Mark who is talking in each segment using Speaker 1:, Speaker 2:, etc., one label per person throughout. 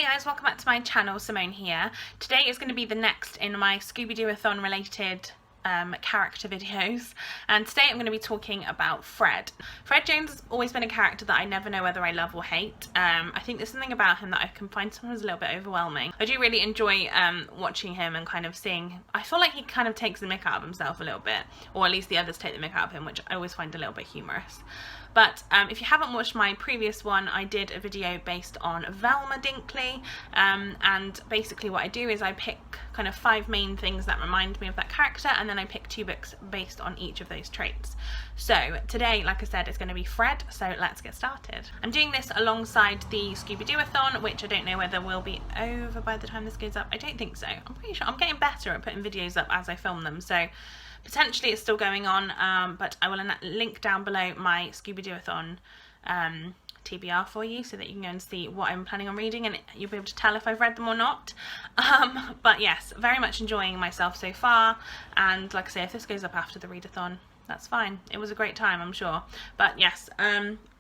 Speaker 1: Hey guys, welcome back to my channel. Simone here. Today is going to be the next in my Scooby-Doo-athon related character videos, and today I'm going to be talking about Fred. Fred Jones has always been a character that I never know whether I love or hate. I think there's something about him that I can find sometimes a little bit overwhelming. I do really enjoy watching him and kind of seeing, I feel like he kind of takes the mick out of himself a little bit, or at least the others take the mick out of him, which I always find a little bit humorous. But if you haven't watched my previous one, I did a video based on Velma Dinkley, and basically what I do is I pick kind of 5 main things that remind me of that character, and then I pick 2 books based on each of those traits. So today, like I said, it's going to be Fred, so let's get started. I'm doing this alongside the Scooby-Doo-athon, which I don't know whether will be over by the time this goes up. I don't think so. I'm pretty sure I'm getting better at putting videos up as I film them, so potentially it's still going on, but I will link down below my Scooby-Doo-athon TBR for you so that you can go and see what I'm planning on reading, and you'll be able to tell if I've read them or not. But yes, very much enjoying myself so far, and like I say, if this goes up after the readathon, that's fine. It was a great time, I'm sure. But yes,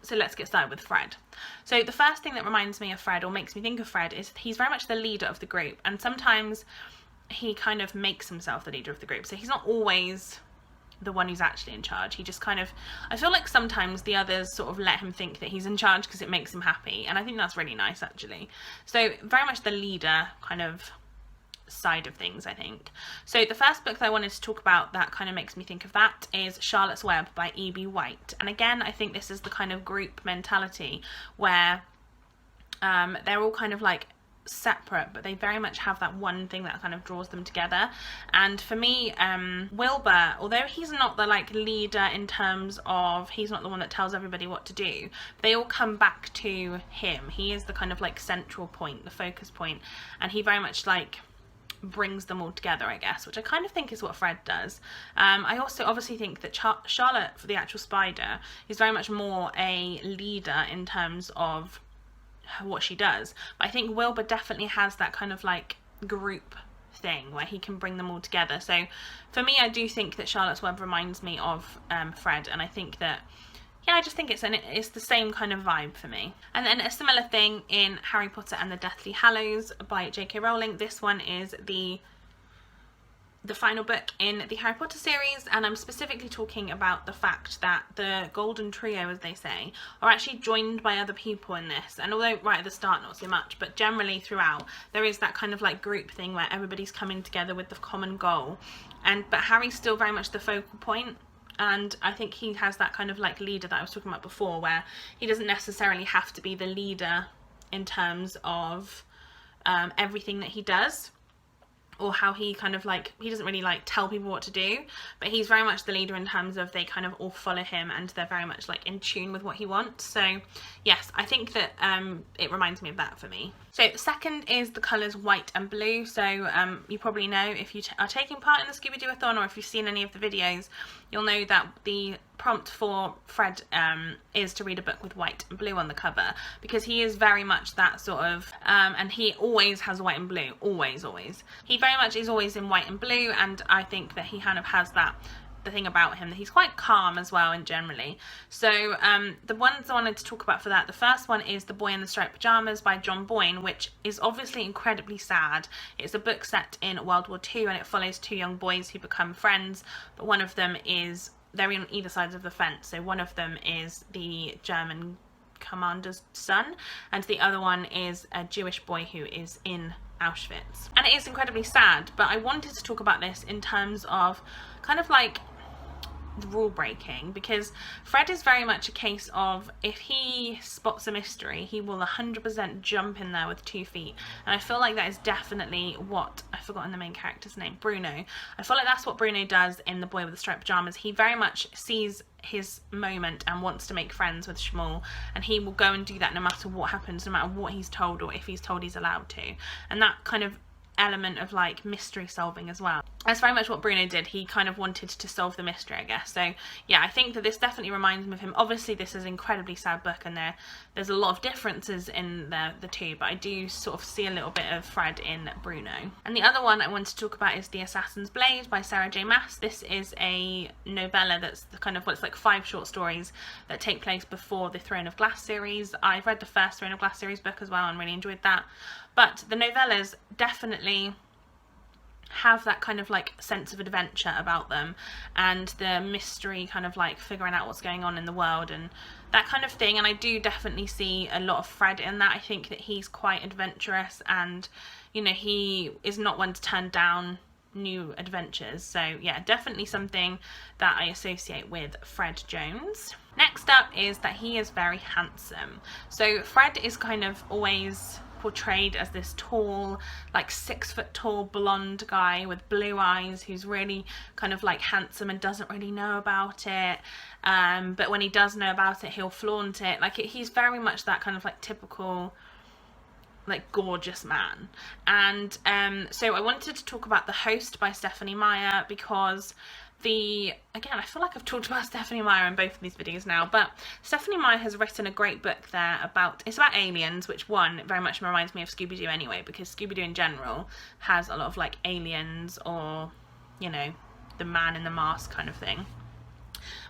Speaker 1: so let's get started with Fred. So the first thing that reminds me of Fred, or makes me think of Fred, is he's very much the leader of the group, and sometimes he kind of makes himself the leader of the group, so he's not always the one who's actually in charge. He just kind of, I feel like sometimes the others sort of let him think that he's in charge because it makes him happy, and I think that's really nice actually. So very much the leader kind of side of things, I think. So the first book that I wanted to talk about that kind of makes me think of that is Charlotte's Web by E.B. White, and again I think this is the kind of group mentality where they're all kind of like separate, but they very much have that one thing that kind of draws them together. And for me, Wilbur, although he's not the like leader in terms of, he's not the one that tells everybody what to do, they all come back to him. He is the kind of like central point, the focus point, and he very much like brings them all together, I guess, which I kind of think is what Fred does. I also obviously think that Charlotte, for the actual spider, is very much more a leader in terms of what she does, but I think Wilbur definitely has that kind of like group thing where he can bring them all together. So for me, I do think that Charlotte's Web reminds me of Fred, and I think that, yeah, I just think it's the same kind of vibe for me. And then a similar thing in Harry Potter and the Deathly Hallows by J.K. Rowling. This one is the final book in the Harry Potter series, and I'm specifically talking about the fact that the Golden Trio, as they say, are actually joined by other people in this. And although right at the start not so much, but generally throughout there is that kind of like group thing where everybody's coming together with the common goal, but Harry's still very much the focal point. And I think he has that kind of like leader that I was talking about before, where he doesn't necessarily have to be the leader in terms of everything that he does, or how he kind of like, he doesn't really like tell people what to do, but he's very much the leader in terms of they kind of all follow him and they're very much like in tune with what he wants. So yes, I think that it reminds me of that for me. So the second is the colours white and blue. So you probably know, if you are taking part in the Scooby-Doo-athon, or if you've seen any of the videos, you'll know that the prompt for Fred is to read a book with white and blue on the cover, because he is very much that sort of, and he always has white and blue, always. He very much is always in white and blue, and I think that he kind of has that, the thing about him that he's quite calm as well, and generally. So the ones I wanted to talk about for that, the first one is The Boy in the Striped Pyjamas by John Boyne, which is obviously incredibly sad. It's a book set in World War II, and it follows 2 young boys who become friends, but one of them is, they're on either sides of the fence, so one of them is the German commander's son, and the other one is a Jewish boy who is in Auschwitz. And it is incredibly sad, but I wanted to talk about this in terms of kind of like rule breaking, because Fred is very much a case of, if he spots a mystery, he will 100% jump in there with 2 feet, and I feel like that is definitely what, I've forgotten the main character's name, Bruno. I feel like that's what Bruno does in The Boy with the Striped Pyjamas. He very much sees his moment and wants to make friends with Shmuel, and he will go and do that no matter what happens, no matter what he's told, or if he's told he's allowed to. And that kind of element of like mystery solving as well. That's very much what Bruno did. He kind of wanted to solve the mystery, I guess. So yeah, I think that this definitely reminds me of him. Obviously this is an incredibly sad book, and there's a lot of differences in the two, but I do sort of see a little bit of Fred in Bruno. And the other one I want to talk about is The Assassin's Blade by Sarah J Maas. This is a novella that's the kind of, well, it's like 5 short stories that take place before the Throne of Glass series. I've read the first Throne of Glass series book as well and really enjoyed that. but the novellas definitely have that kind of like sense of adventure about them, and the mystery, kind of like figuring out what's going on in the world and that kind of thing. And I do definitely see a lot of Fred in that. I think that he's quite adventurous, and you know, he is not one to turn down new adventures. So yeah, definitely something that I associate with Fred Jones. Next up is that he is very handsome. So Fred is kind of always portrayed as this tall, like 6 foot tall blonde guy with blue eyes who's really kind of like handsome and doesn't really know about it, but when he does know about it, he'll flaunt it. Like he's very much that kind of like typical like gorgeous man. And so I wanted to talk about The Host by Stephenie Meyer, because again, I feel like I've talked about Stephenie Meyer in both of these videos now, but Stephenie Meyer has written a great book there it's about aliens, which very much reminds me of Scooby-Doo anyway, because Scooby-Doo in general has a lot of like aliens, or you know, the man in the mask kind of thing,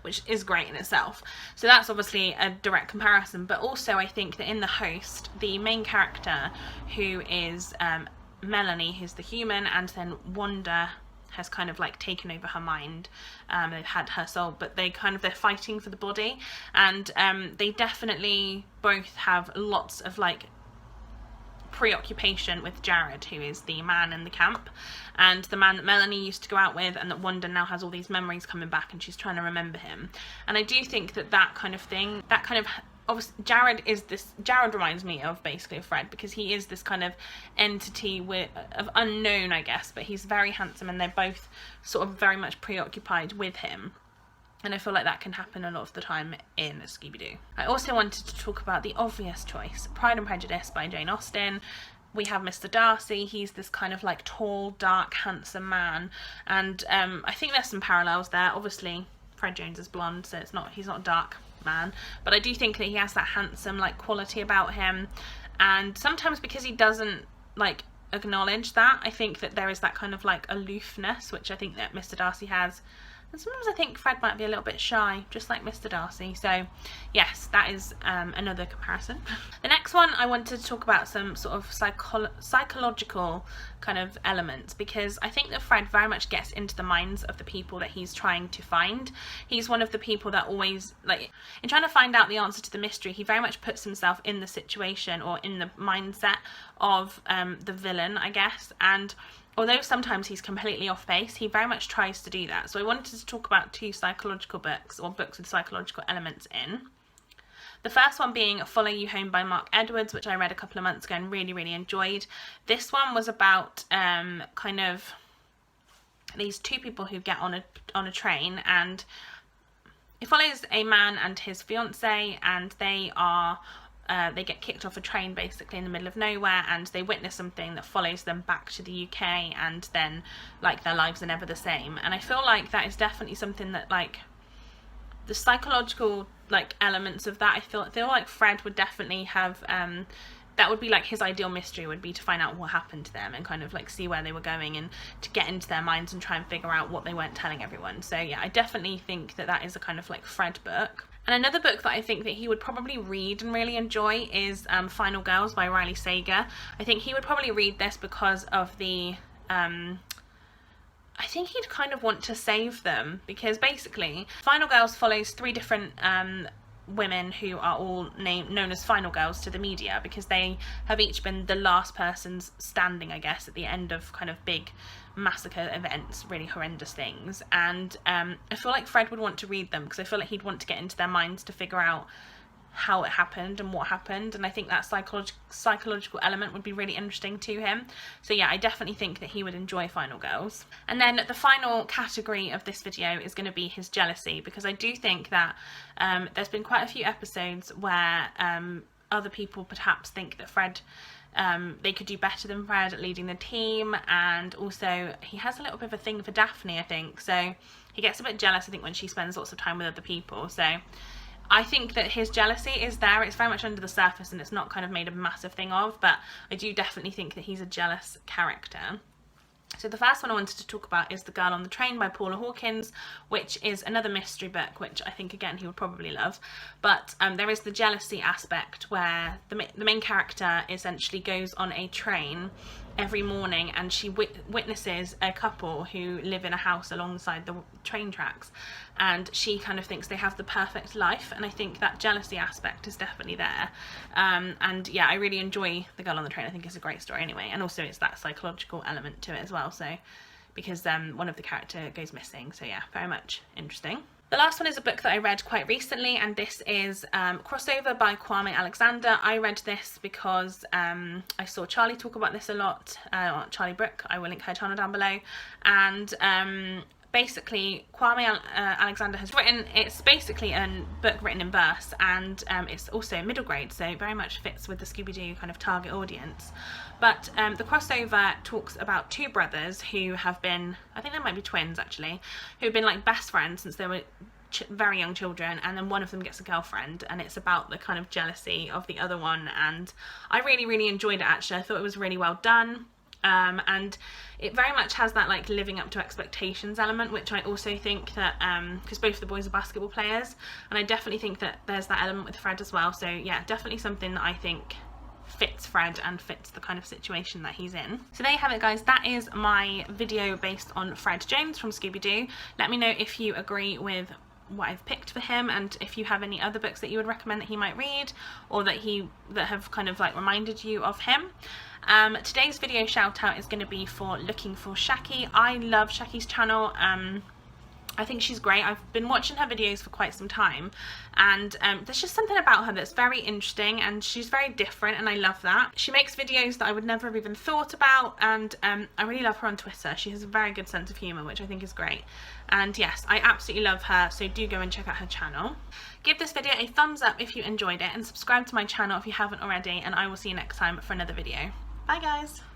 Speaker 1: which is great in itself. So that's obviously a direct comparison. But also I think that in The Host, the main character, who is Melanie, who's the human, and then Wanda has kind of like taken over her mind. They've had her soul, but they're fighting for the body, and they definitely both have lots of like preoccupation with Jared, who is the man in the camp, and the man that Melanie used to go out with, and that Wanda now has all these memories coming back and she's trying to remember him. And I do think that kind of thing, that kind of, obviously Jared reminds me of basically of Fred, because he is this kind of entity of unknown, I guess, but he's very handsome, and they're both sort of very much preoccupied with him. And I feel like that can happen a lot of the time in Scooby-Doo. I also wanted to talk about the obvious choice, Pride and Prejudice by Jane Austen. We have Mr. Darcy. He's this kind of like tall, dark, handsome man, and I think there's some parallels there. Obviously Fred Jones is blonde, so he's not a dark man, but I do think that he has that handsome like quality about him, and sometimes because he doesn't like acknowledge that, I think that there is that kind of like aloofness, which I think that Mr. Darcy has. And sometimes I think Fred might be a little bit shy, just like Mr. Darcy. So yes, that is another comparison. The next one, I wanted to talk about some sort of psychological kind of elements, because I think that Fred very much gets into the minds of the people that he's trying to find. He's one of the people that always, like, in trying to find out the answer to the mystery, he very much puts himself in the situation, or in the mindset of the villain, I guess. And although sometimes he's completely off base, he very much tries to do that. So I wanted to talk about 2 psychological books, or books with psychological elements in. The first one being Follow You Home by Mark Edwards, which I read a couple of months ago and really, really enjoyed. This one was about kind of these 2 people who get on a train, and it follows a man and his fiancée, and they get kicked off a train basically in the middle of nowhere, and they witness something that follows them back to the UK, and then like their lives are never the same. And I feel like that is definitely something that, like, the psychological like elements of that, I feel like Fred would definitely have that would be like his ideal mystery, would be to find out what happened to them and kind of like see where they were going, and to get into their minds and try and figure out what they weren't telling everyone. So yeah, I definitely think that is a kind of like Fred book. And another book that I think that he would probably read and really enjoy is Final Girls by Riley Sager. I think he would probably read this because of the I think he'd kind of want to save them, because basically Final Girls follows 3 different women who are all known as Final Girls to the media, because they have each been the last persons standing, I guess, at the end of kind of big massacre events, really horrendous things. And I feel like Fred would want to read them, because I feel like he'd want to get into their minds to figure out how it happened and what happened, and I think that psychological element would be really interesting to him. So yeah, I definitely think that he would enjoy Final Girls. And then the final category of this video is going to be his jealousy, because I do think that there's been quite a few episodes where other people perhaps think that Fred, they could do better than Fred at leading the team, and also he has a little bit of a thing for Daphne, I think, so he gets a bit jealous, I think, when she spends lots of time with other people. So I think that his jealousy is there. It's very much under the surface, and it's not kind of made a massive thing of, but I do definitely think that he's a jealous character. So the first one I wanted to talk about is The Girl on the Train by Paula Hawkins, which is another mystery book, which I think, again, he would probably love. But there is the jealousy aspect where the main character essentially goes on a train every morning, and she witnesses a couple who live in a house alongside the train tracks, and she kind of thinks they have the perfect life, and I think that jealousy aspect is definitely there. And yeah, I really enjoy The Girl on the Train. I think it's a great story anyway, and also it's that psychological element to it as well, so because one of the character goes missing, so yeah, very much interesting. The last one is a book that I read quite recently, and this is Crossover by Kwame Alexander. I read this because I saw Charlie talk about this a lot, Charlie Brooke. I will link her channel down below. And basically, Kwame Alexander has written, it's basically a book written in verse, and it's also middle grade, so very much fits with the Scooby-Doo kind of target audience. But the crossover talks about two brothers who have been, I think they might be twins actually, who've been like best friends since they were very young children, and then one of them gets a girlfriend, and it's about the kind of jealousy of the other one, and I really enjoyed it actually. I thought it was really well done. And it very much has that like living up to expectations element, which I also think that because both the boys are basketball players, and I definitely think that there's that element with Fred as well. So yeah, definitely something that I think fits Fred and fits the kind of situation that he's in. So there you have it, guys. That is my video based on Fred Jones from Scooby-Doo. Let me know if you agree with what I've picked for him, and if you have any other books that you would recommend that he might read, or that have kind of like reminded you of him. Today's video shout out is going to be for Looking for Shaki. I love Shaki's channel. I think she's great. I've been watching her videos for quite some time, and there's just something about her that's very interesting, and she's very different, and I love that. She makes videos that I would never have even thought about, and I really love her on Twitter. She has a very good sense of humour, which I think is great. And yes, I absolutely love her, so do go and check out her channel. Give this video a thumbs up if you enjoyed it, and subscribe to my channel if you haven't already, and I will see you next time for another video. Bye guys!